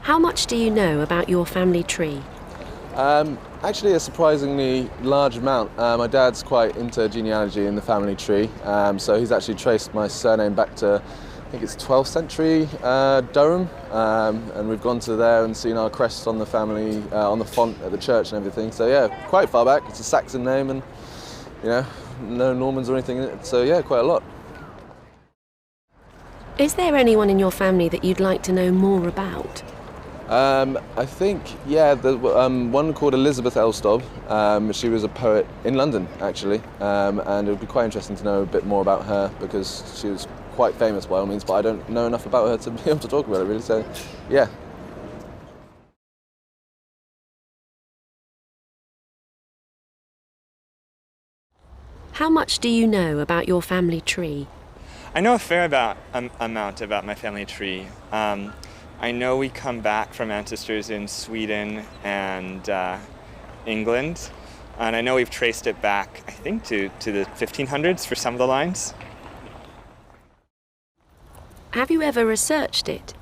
How much do you know about your family tree? Actually, a surprisingly large amount. My dad's quite into genealogy in the family tree, so he's actually traced my surname back to, I think it's 12th century Durham, and we've gone to there and seen our crest on the family, on the font at the church and everything. So yeah, quite far back. It's a Saxon name, and no Normans or anything in it. So yeah, quite a lot. Is there anyone in your family that you'd like to know more about? I think, there's one called Elizabeth Elstob. She was a poet in London, actually, and it would be quite interesting to know a bit more about her because she was quite famous by all means, but I don't know enough about her to be able to talk about it, really, so yeah. How much do you know about your family tree? I know a fair amount about my family tree. I know we come back from ancestors in Sweden and England, and I know we've traced it back, I think, to the 1500s for some of the lines. Have you ever researched it?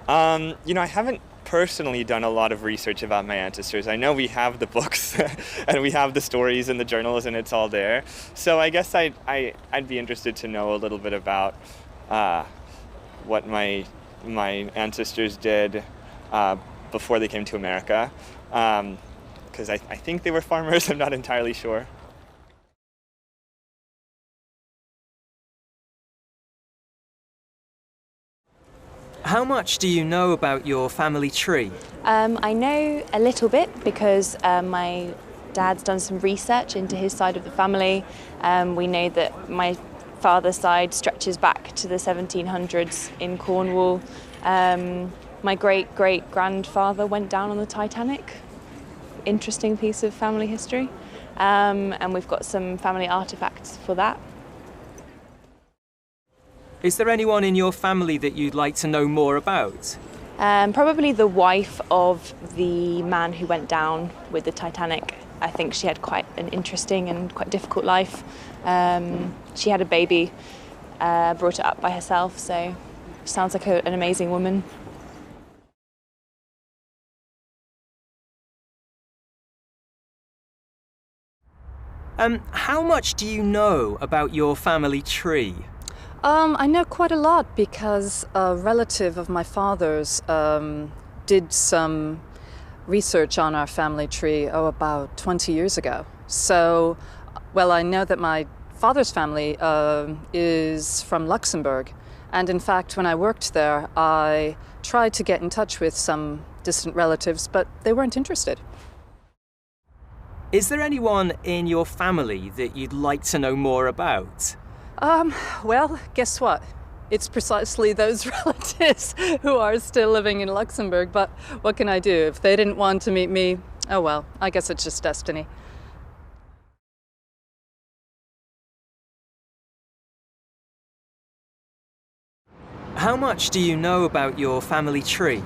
I haven't personally done a lot of research about my ancestors. I know we have the books and we have the stories and the journals, and it's all there. So I guess I'd be interested to know a little bit about what my ancestors did before they came to America, because I think they were farmers. I'm not entirely sure. How much do you know about your family tree? I know a little bit because my dad's done some research into his side of the family. We know that my father's side stretches back to the 1700s in Cornwall. My great-great-grandfather went down on the Titanic. Interesting piece of family history. And we've got some family artifacts for that. Is there anyone in your family that you'd like to know more about? Probably the wife of the man who went down with the Titanic. I think she had quite an interesting and quite difficult life. She had a baby, brought it up by herself, so sounds like an amazing woman. How much do you know about your family tree? I know quite a lot because a relative of my father's did some research on our family tree, about 20 years ago. So, I know that my father's family is from Luxembourg. And in fact, when I worked there, I tried to get in touch with some distant relatives, but they weren't interested. Is there anyone in your family that you'd like to know more about? Guess what? It's precisely those relatives who are still living in Luxembourg, but what can I do? If they didn't want to meet me, oh well, I guess it's just destiny. How much do you know about your family tree?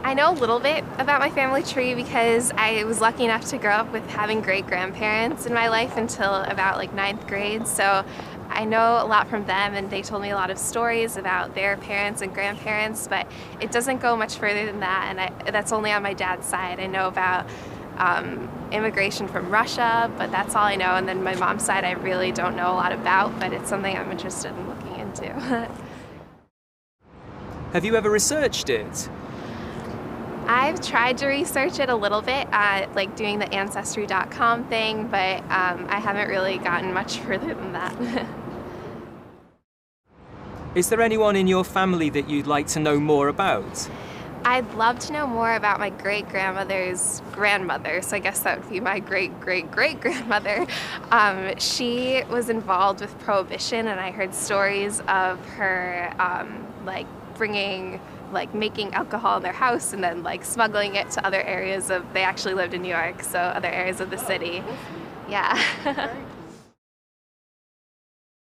I know a little bit about my family tree because I was lucky enough to grow up with having great-grandparents in my life until about ninth grade. So I know a lot from them, and they told me a lot of stories about their parents and grandparents, but it doesn't go much further than that, and that's only on my dad's side. I know about immigration from Russia, but that's all I know, and then my mom's side I really don't know a lot about, but it's something I'm interested in looking into. Have you ever researched it? I've tried to research it a little bit, like doing the Ancestry.com thing, but I haven't really gotten much further than that. Is there anyone in your family that you'd like to know more about? I'd love to know more about my great-grandmother's grandmother, so I guess that would be my great-great-great-grandmother. She was involved with Prohibition, and I heard stories of her making alcohol in their house and then smuggling it to other areas they actually lived in New York, so other areas of the city. Yeah.